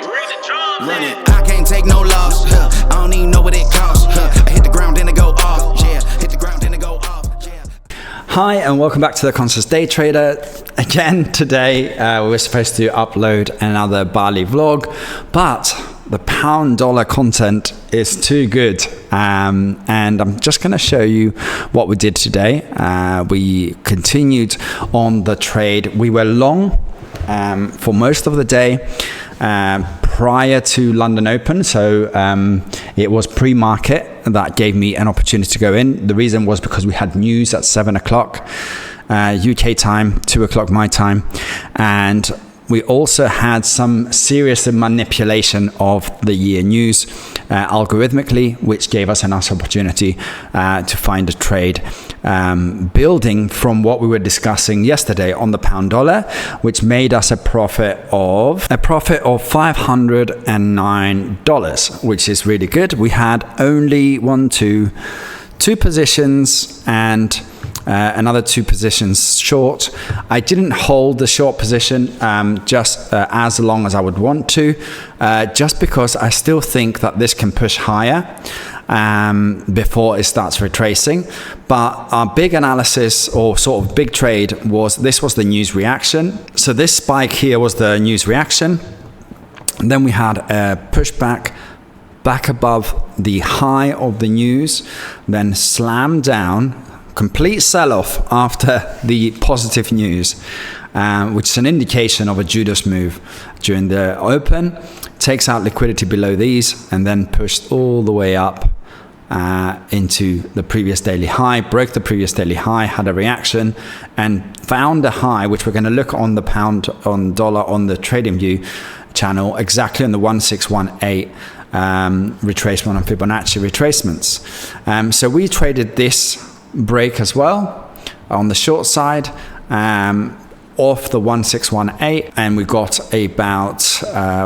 Run it. I can't take no loss. I don't even know what it costs. I hit the ground, then it go off. Yeah, hit the ground, then it go off. Yeah. Hi, and welcome back to the Conscious Day Trader. Again, today we're supposed to upload another Bali vlog, but the pound dollar content is too good. And I'm just going to show you what we did today. We continued on the trade. We were long for most of the day prior to London Open. So it was pre-market that gave me an opportunity to go in. The reason was because we had news at 7 o'clock UK time, 2 o'clock my time. And we also had some serious manipulation of the year news algorithmically, which gave us a nice opportunity to find a trade building from what we were discussing yesterday on the pound dollar, which made us a profit of $509, which is really good. We had only two positions and another two positions short. I didn't hold the short position just as long as I would want to, just because I still think that this can push higher before it starts retracing. But our big analysis, or sort of big trade, was the news reaction. So this spike here was the news reaction. And then we had a pushback back above the high of the news, then slammed down, complete sell-off after the positive news, which is an indication of a Judas move during the open. Takes out liquidity below these and then pushed all the way up into the previous daily high, broke the previous daily high, had a reaction and found a high, which we're going to look on the pound on dollar on the TradingView channel, exactly on the 1618 retracement on Fibonacci retracements. So we traded this break as well on the short side off the 1618, and we got about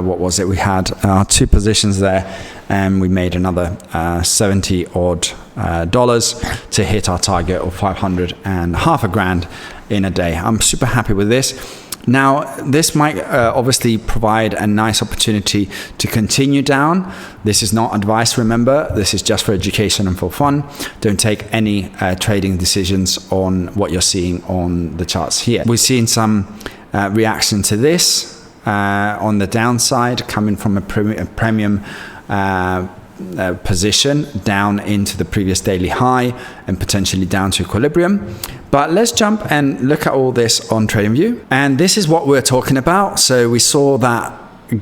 what was it, we had two positions there, and we made another 70 odd dollars to hit our target of 500 and half a grand in a day. I'm super happy with this. Now, this might obviously provide a nice opportunity to continue down. This is not advice, remember. This is just for education and for fun. Don't take any trading decisions on what you're seeing on the charts here. We've seen some reaction to this on the downside, coming from a premium position down into the previous daily high and potentially down to equilibrium. But let's jump and look at all this on TradingView. And this is what we're talking about. So we saw that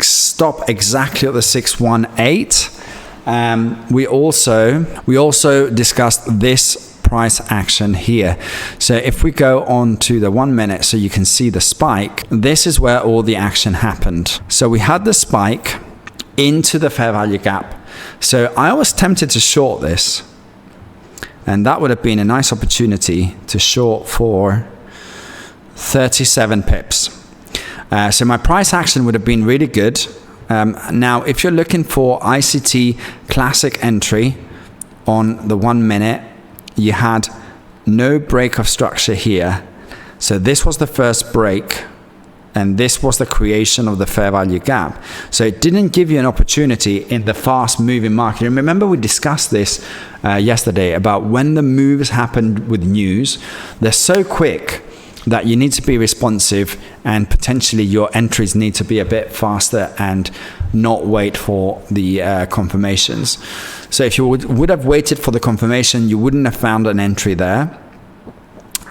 stop exactly at the 618. We also discussed this price action here. So if we go on to the 1 minute so you can see the spike, this is where all the action happened. So we had the spike into the fair value gap. So I was tempted to short this, and that would have been a nice opportunity to short for 37 pips. So my price action would have been really good. Now, if you're looking for ICT classic entry on the 1 minute, you had no break of structure here. So this was the first break, and this was the creation of the fair value gap. So it didn't give you an opportunity in the fast moving market. And remember, we discussed this yesterday about when the moves happen with news, they're so quick that you need to be responsive, and potentially your entries need to be a bit faster and not wait for the confirmations. So if you would have waited for the confirmation, you wouldn't have found an entry there.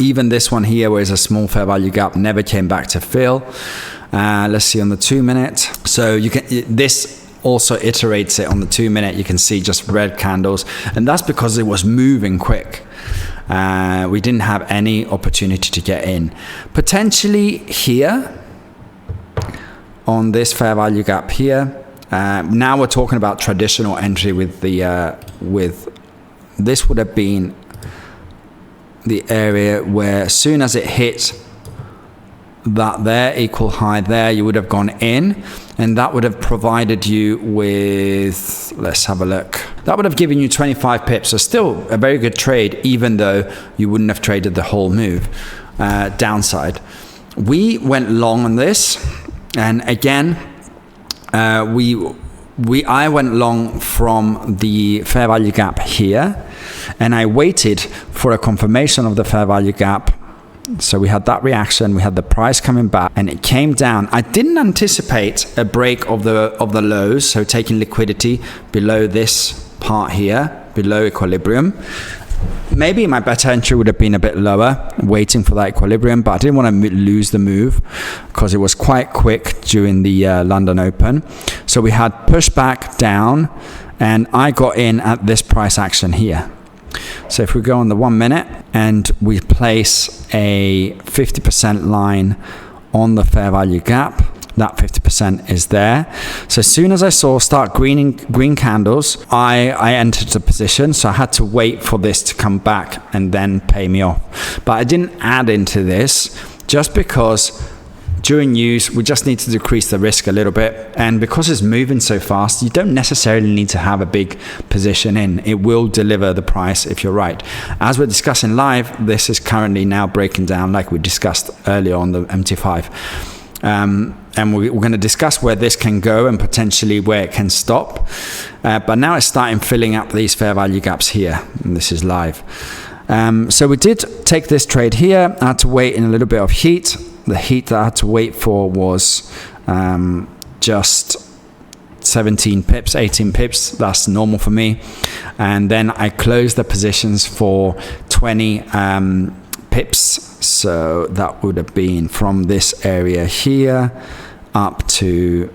Even this one here, where it's a small fair value gap, never came back to fill. Let's see on the 2 minute. So you can, this also iterates it on the 2 minute. You can see just red candles, and that's because it was moving quick. We didn't have any opportunity to get in. Potentially here on this fair value gap here. Now we're talking about traditional entry with the this would have been the area where as soon as it hit that there equal high there, you would have gone in, and that would have provided you with, let's have a look, that would have given you 25 pips. So still a very good trade, even though you wouldn't have traded the whole move downside. We went long on this, and again, I went long from the fair value gap here, and I waited for a confirmation of the fair value gap. So we had that reaction, we had the price coming back, and it came down. I didn't anticipate a break of the lows, so taking liquidity below this part here, below equilibrium. Maybe my better entry would have been a bit lower, waiting for that equilibrium, but I didn't want to lose the move because it was quite quick during the London Open. So we had pushback down, and I got in at this price action here. So if we go on the 1 minute and we place a 50% line on the fair value gap, that 50% is there. So as soon as I saw start green candles, I entered the position. So I had to wait for this to come back and then pay me off. But I didn't add into this just because during use, we just need to decrease the risk a little bit. And because it's moving so fast, you don't necessarily need to have a big position in. It will deliver the price if you're right. As we're discussing live, this is currently now breaking down like we discussed earlier on the MT5. And we're going to discuss where this can go and potentially where it can stop. But now it's starting filling up these fair value gaps here. And this is live. So we did take this trade here. I had to wait in a little bit of heat. The heat that I had to wait for was just 17 pips, 18 pips. That's normal for me. And then I closed the positions for 20 pips. So that would have been from this area here up to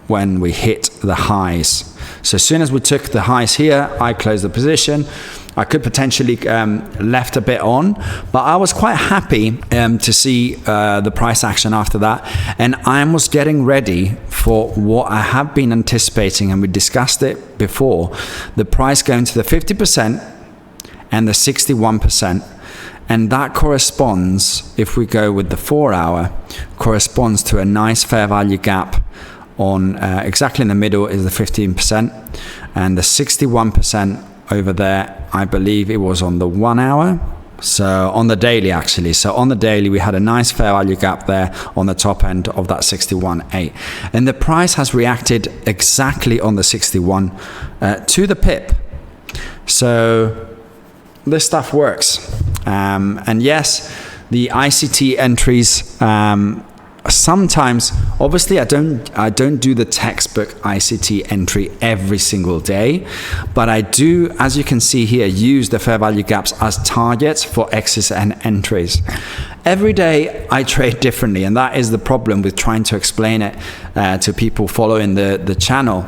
when we hit the highs. So as soon as we took the highs here, I closed the position. I could potentially left a bit on, but I was quite happy to see the price action after that. And I was getting ready for what I have been anticipating, and we discussed it before, the price going to the 50% and the 61%. And that corresponds, if we go with the 4 hour, corresponds to a nice fair value gap on exactly in the middle is the 15%, and the 61% over there, I believe it was on the 1 hour. So on the daily actually. So on the daily, we had a nice fair value gap there on the top end of that 61.8. And the price has reacted exactly on the 61 to the pip. So this stuff works. And yes, the ICT entries, sometimes, obviously I don't do the textbook ICT entry every single day, but I do, as you can see here, use the fair value gaps as targets for exits and entries. Every day I trade differently, and that is the problem with trying to explain it to people following the channel.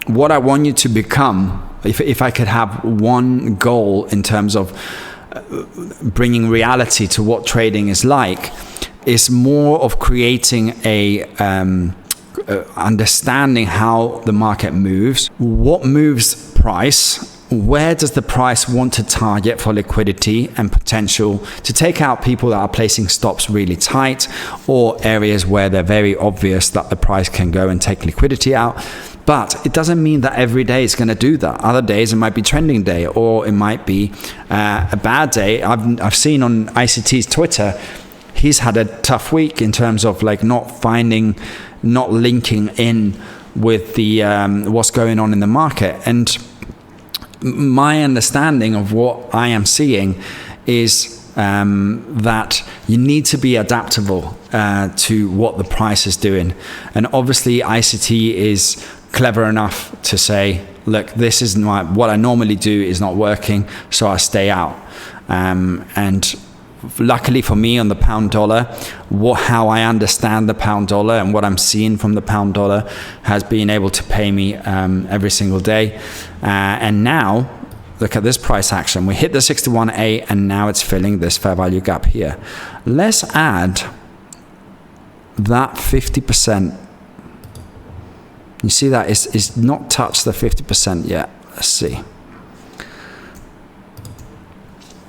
What I want you to become, if I could have one goal in terms of bringing reality to what trading is like, is more of creating a understanding how the market moves, what moves price, where does the price want to target for liquidity and potential to take out people that are placing stops really tight, or areas where they're very obvious that the price can go and take liquidity out. But it doesn't mean that every day is going to do that. Other days it might be trending day, or it might be a bad day. I've seen on ICT's Twitter, he's had a tough week in terms of like not linking in with the what's going on in the market. And my understanding of what I am seeing is that you need to be adaptable to what the price is doing. And obviously ICT is clever enough to say, look, this is what I normally do is not working, so I stay out. And luckily for me on the pound dollar, how I understand the pound dollar and what I'm seeing from the pound dollar has been able to pay me every single day. And now, look at this price action. We hit the 61.8 and now it's filling this fair value gap here. Let's add that 50%. You see that it's not touched the 50% yet. Let's see.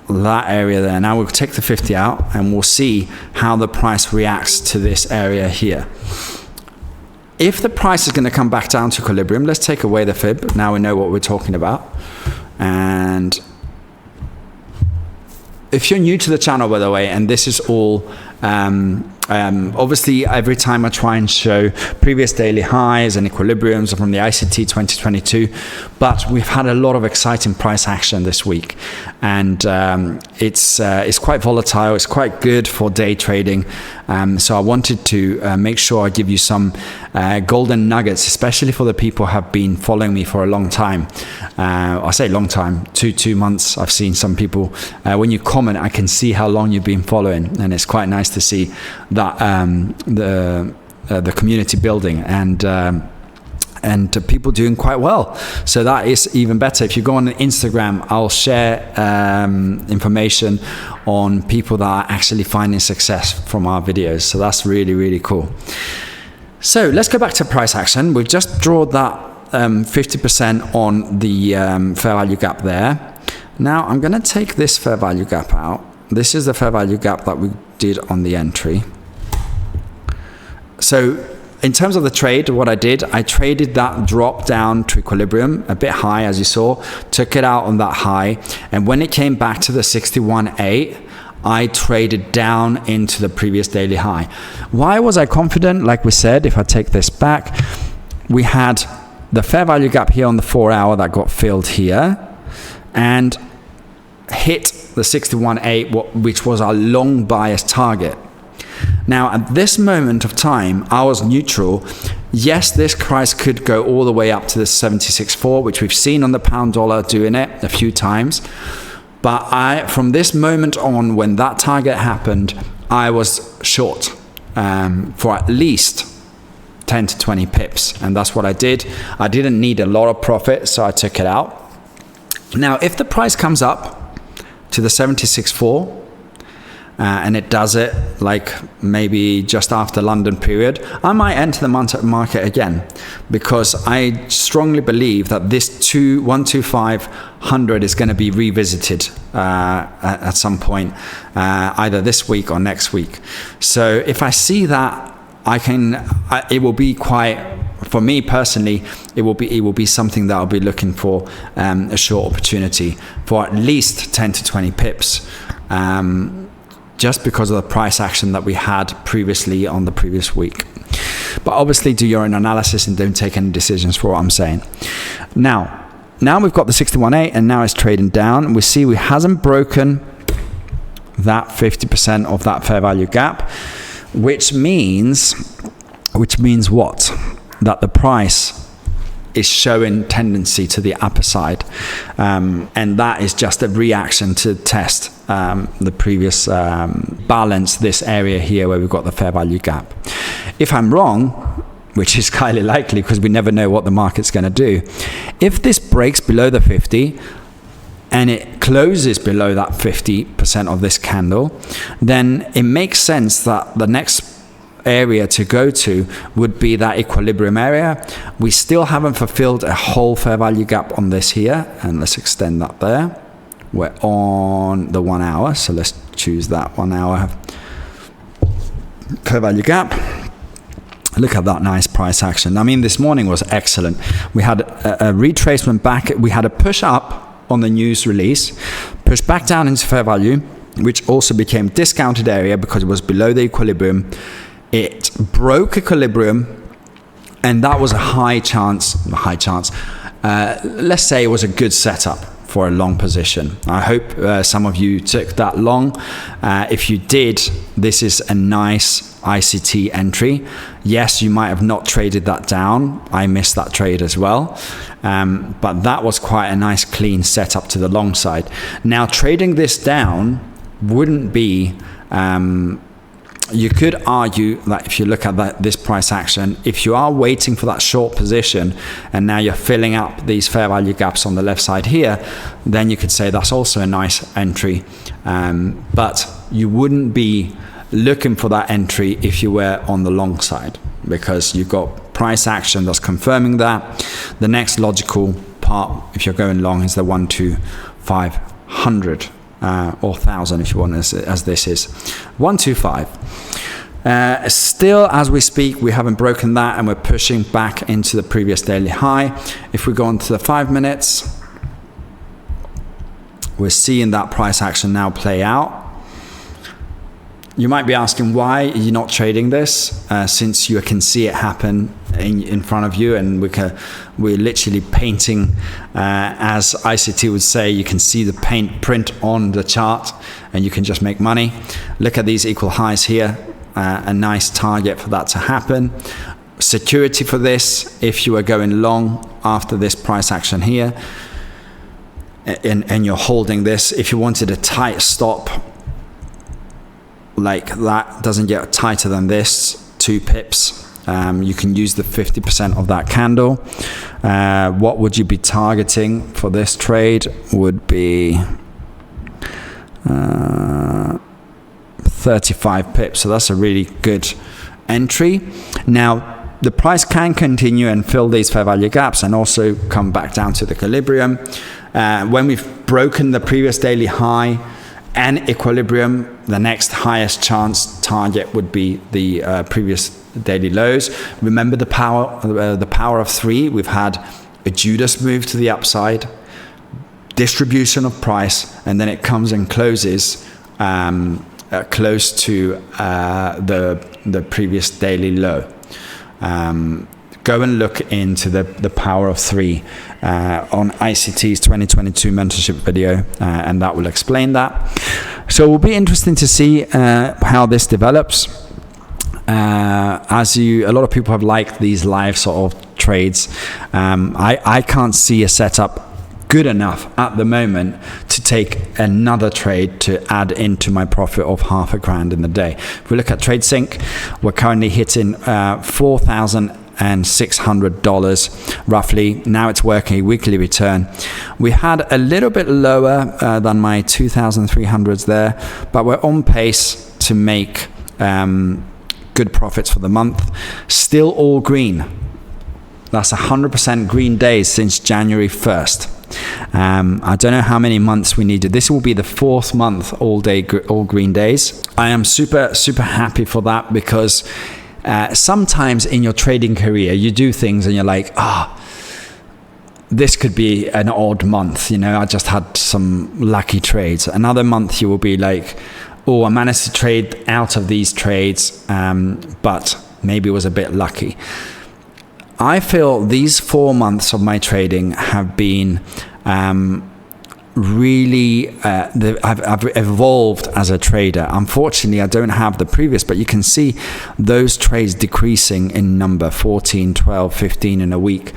That area there. Now we'll take the 50 out and we'll see how the price reacts to this area here. If the price is going to come back down to equilibrium, let's take away the fib. Now we know what we're talking about. And if you're new to the channel, by the way, and this is all Obviously, every time I try and show previous daily highs and equilibriums from the ICT 2022, but we've had a lot of exciting price action this week, and it's quite volatile. It's quite good for day trading. So I wanted to make sure I give you some golden nuggets, especially for the people who have been following me for a long time. I say long time, two months. I've seen some people, when you comment, I can see how long you've been following, and it's quite nice to see that the community building and people doing quite well. So that is even better. If you go on Instagram, I'll share information on people that are actually finding success from our videos. So that's really, really cool. So let's go back to price action. We've just drawn that 50% on the fair value gap there. Now I'm going to take this fair value gap out. This is the fair value gap that we did on the entry. So in terms of the trade, what I did, I traded that drop down to equilibrium, a bit high as you saw, took it out on that high, and when it came back to the 61.8, I traded down into the previous daily high. Why was I confident? Like we said, if I take this back, we had the fair value gap here on the 4 hour that got filled here and hit the 61.8, which was our long bias target. Now, at this moment of time, I was neutral. Yes, this price could go all the way up to the 76.4, which we've seen on the pound dollar doing it a few times. But from this moment on, when that target happened, I was short for at least 10 to 20 pips. And that's what I did. I didn't need a lot of profit, so I took it out. Now, if the price comes up to the 76.4, and it does it like maybe just after London period, I might enter the market again, because I strongly believe that this 125.100 is going to be revisited at some point, either this week or next week. So if I see that, it will be quite, for me personally, it will be something that I'll be looking for, a short opportunity for at least 10 to 20 pips. Just because of the price action that we had previously on the previous week. But obviously do your own analysis and don't take any decisions for what I'm saying. Now we've got the 61.8 and now it's trading down. We see we hasn't broken that 50% of that fair value gap, which means what? That the price is showing tendency to the upper side, and that is just a reaction to test the previous balance, this area here where we've got the fair value gap. If I'm wrong, which is highly likely because we never know what the market's going to do, if this breaks below the 50 and it closes below that 50% of this candle, then it makes sense that the next area to go to would be that equilibrium area. We still haven't fulfilled a whole fair value gap on this here, and let's extend that there. We're on the 1 hour, so let's choose that 1 hour fair value gap. Look at that nice price action. I mean, this morning was excellent. We had a retracement back, we had a push up on the news release, push back down into fair value, which also became discounted area because it was below the equilibrium. It broke equilibrium, and that was a high chance. Let's say it was a good setup for a long position. I hope some of you took that long. If you did, this is a nice ICT entry. Yes, you might have not traded that down. I missed that trade as well. But that was quite a nice clean setup to the long side. Now, trading this down wouldn't be... you could argue that if you look at this price action, if you are waiting for that short position and now you're filling up these fair value gaps on the left side here, then you could say that's also a nice entry. But you wouldn't be looking for that entry if you were on the long side, because you've got price action that's confirming that. The next logical part, if you're going long, is the 125.100. Or 1,000 if you want, as this is 125. Still, as we speak, we haven't broken that, and we're pushing back into the previous daily high. If we go on to the 5 minutes, we're seeing that price action now play out. You might be asking, why are you not trading this since you can see it happen in front of you, and we're literally painting, as ICT would say, you can see the paint print on the chart and you can just make money. Look at these equal highs here, a nice target for that to happen. Security for this, if you are going long after this price action here and you're holding this, if you wanted a tight stop like that, doesn't get tighter than this, 2 pips, you can use the 50% of that candle. What would you be targeting for this trade? Would be 35 pips, so that's a really good entry. Now the price can continue and fill these fair value gaps and also come back down to the equilibrium. When we've broken the previous daily high and equilibrium, the next highest chance target would be the previous daily lows. Remember the power of 3. We've had a Judas move to the upside, distribution of price, and then it comes and closes close to the previous daily low. Go and look into the power of 3 on ICT's 2022 mentorship video, and that will explain that. So it will be interesting to see how this develops. A lot of people have liked these live sort of trades. I can't see a setup good enough at the moment to take another trade to add into my profit of $500 in the day. If we look at TradeSync, we're currently hitting $4,600 roughly. Now it's working a weekly return. We had a little bit lower than my 2,300s there, but we're on pace to make good profits for the month. Still all green. That's 100% green days since January 1st. I don't know how many months we needed. This will be the 4th month all green days. I am super happy for that, because sometimes in your trading career you do things and you're like, this could be an odd month, I just had some lucky trades. Another month you will be like, I managed to trade out of these trades, but maybe it was a bit lucky. I feel these 4 months of my trading have been really, I've evolved as a trader. Unfortunately, I don't have the previous, but you can see those trades decreasing in number, 14, 12, 15 in a week.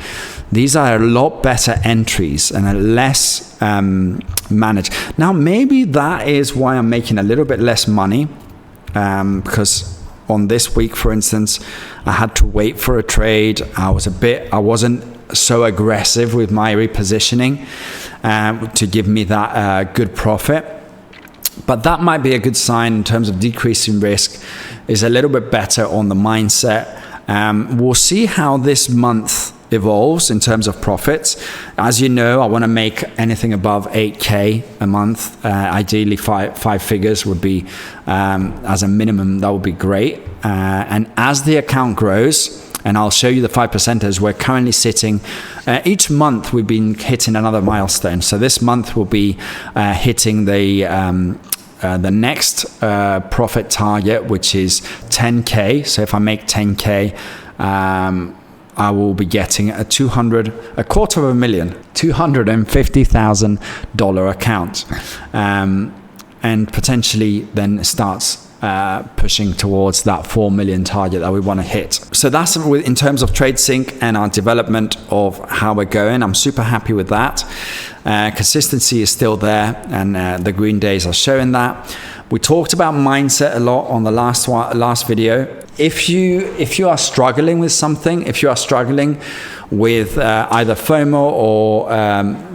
These are a lot better entries and are less managed. Now, maybe that is why I'm making a little bit less money, because on this week, for instance, I had to wait for a trade. I wasn't so aggressive with my repositioning to give me that good profit. But that might be a good sign in terms of decreasing risk, is a little bit better on the mindset. We'll see how this month evolves in terms of profits. As you know, I want to make anything above 8K a month. Ideally, five figures would be, as a minimum, that would be great. And as the account grows, and I'll show you the 5%ers, we're currently sitting, each month we've been hitting another milestone. So this month we'll be hitting the next profit target, which is 10K. So if I make 10K, I will be getting $250,000 account, and potentially then starts pushing towards that 4 million target that we want to hit. So that's in terms of TradeSync and our development of how we're going. I'm super happy with that. Consistency is still there, and the green days are showing that. We talked about mindset a lot on the last video. If you are struggling with something, if you are struggling with either FOMO or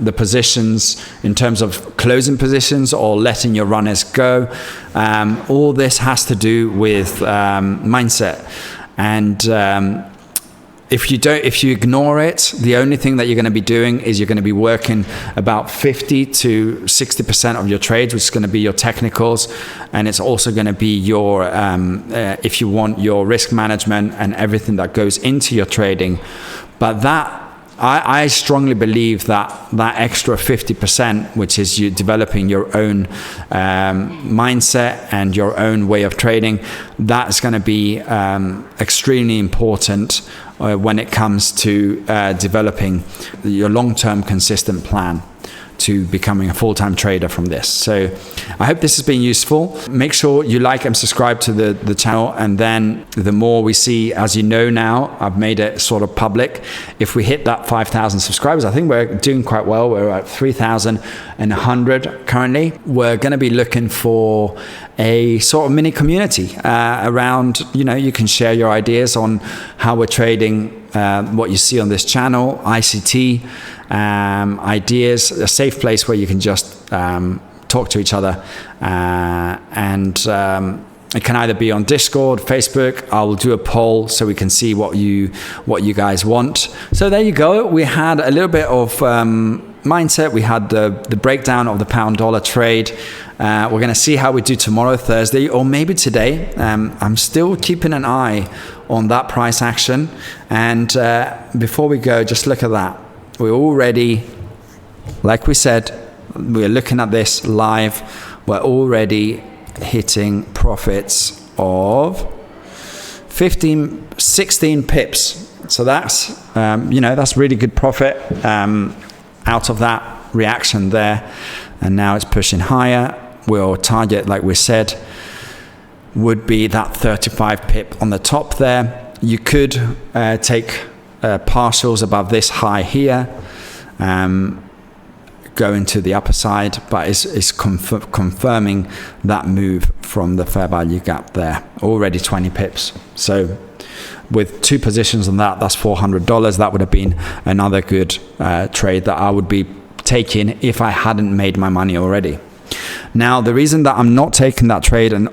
the positions in terms of closing positions or letting your runners go, all this has to do with mindset. And if you ignore it, the only thing that you're going to be doing is you're going to be working about 50 to 60% of your trades, which is going to be your technicals, and it's also going to be your, if you want, your risk management and everything that goes into your trading. But that I strongly believe that extra 50%, which is you developing your own mindset and your own way of trading, that's going to be extremely important when it comes to developing your long-term consistent plan to becoming a full-time trader from this. So I hope this has been useful. Make sure you like and subscribe to the channel, and then the more we see, as you know now, I've made it sort of public. If we hit that 5,000 subscribers, I think we're doing quite well. We're at 3,100 currently. We're going to be looking for a sort of mini community around, you can share your ideas on how we're trading, what you see on this channel, ICT, ideas, a safe place where you can just talk to each other, and it can either be on Discord, Facebook. I will do a poll so we can see what you guys want. So there you go. We had a little bit of mindset. We had the breakdown of the pound-dollar trade. We're going to see how we do tomorrow, Thursday, or maybe today. I'm still keeping an eye on that price action. And before we go, just look at that. We're already, like we said, we're looking at this live. We're already hitting profits of 16 pips. So that's, that's really good profit out of that reaction there. And now it's pushing higher. We'll target, like we said, would be that 35 pip on the top there. You could take partials above this high here, going to the upper side, but it's confirming that move from the fair value gap there. Already 20 pips. So with two positions on that, that's $400. That would have been another good trade that I would be taking if I hadn't made my money already. Now, the reason that I'm not taking that trade, and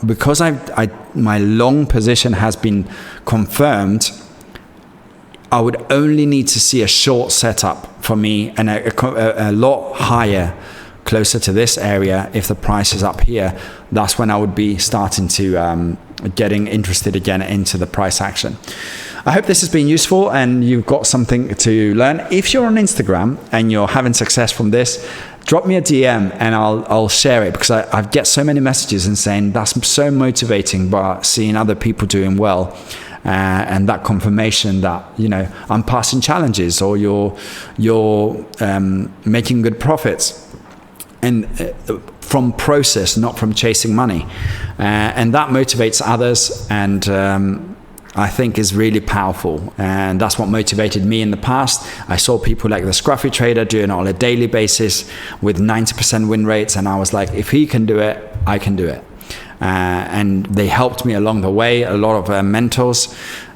because my long position has been confirmed, I would only need to see a short setup for me and a lot higher, closer to this area. If the price is up here, that's when I would be starting to getting interested again into the price action. I hope this has been useful and you've got something to learn. If you're on Instagram and you're having success from this, drop me a DM and I'll share it, because I get so many messages and saying that's so motivating, but seeing other people doing well. And that confirmation that I'm passing challenges, or you're making good profits, and from process, not from chasing money, and that motivates others, and I think is really powerful. And that's what motivated me in the past. I saw people like the Scruffy Trader doing it on a daily basis with 90% win rates, and I was like, if he can do it, I can do it. And they helped me along the way. A lot of mentors.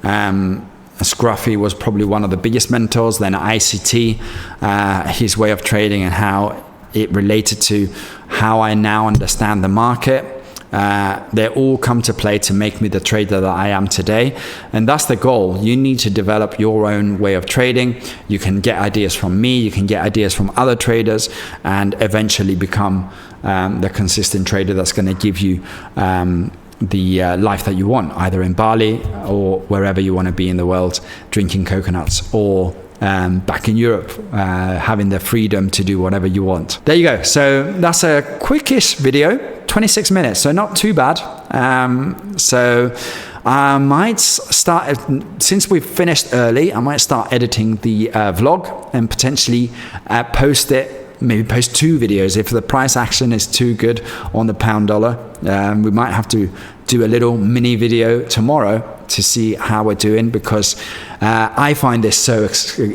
Scruffy was probably one of the biggest mentors. Then ICT, his way of trading and how it related to how I now understand the market. They all come to play to make me the trader that I am today. And that's the goal. You need to develop your own way of trading. You can get ideas from me. You can get ideas from other traders, and eventually become the consistent trader that's going to give you the life that you want, either in Bali or wherever you want to be in the world, drinking coconuts, or back in Europe, having the freedom to do whatever you want. There you go. So that's a quickish video, 26 minutes, so not too bad. So I might start, since we've finished early, I might start editing the vlog and potentially post it. Maybe post 2 videos if the price action is too good on the pound dollar. We might have to do a little mini video tomorrow to see how we're doing, because I find this so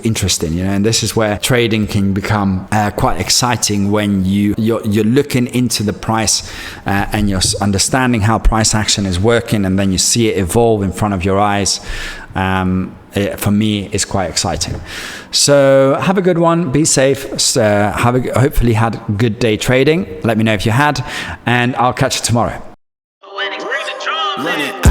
interesting, and this is where trading can become quite exciting, when you're looking into the price and you're understanding how price action is working, and then you see it evolve in front of your eyes. For me, it's quite exciting. So have a good one. Be safe. Hopefully had a good day trading. Let me know if you had, and I'll catch you tomorrow. Run it.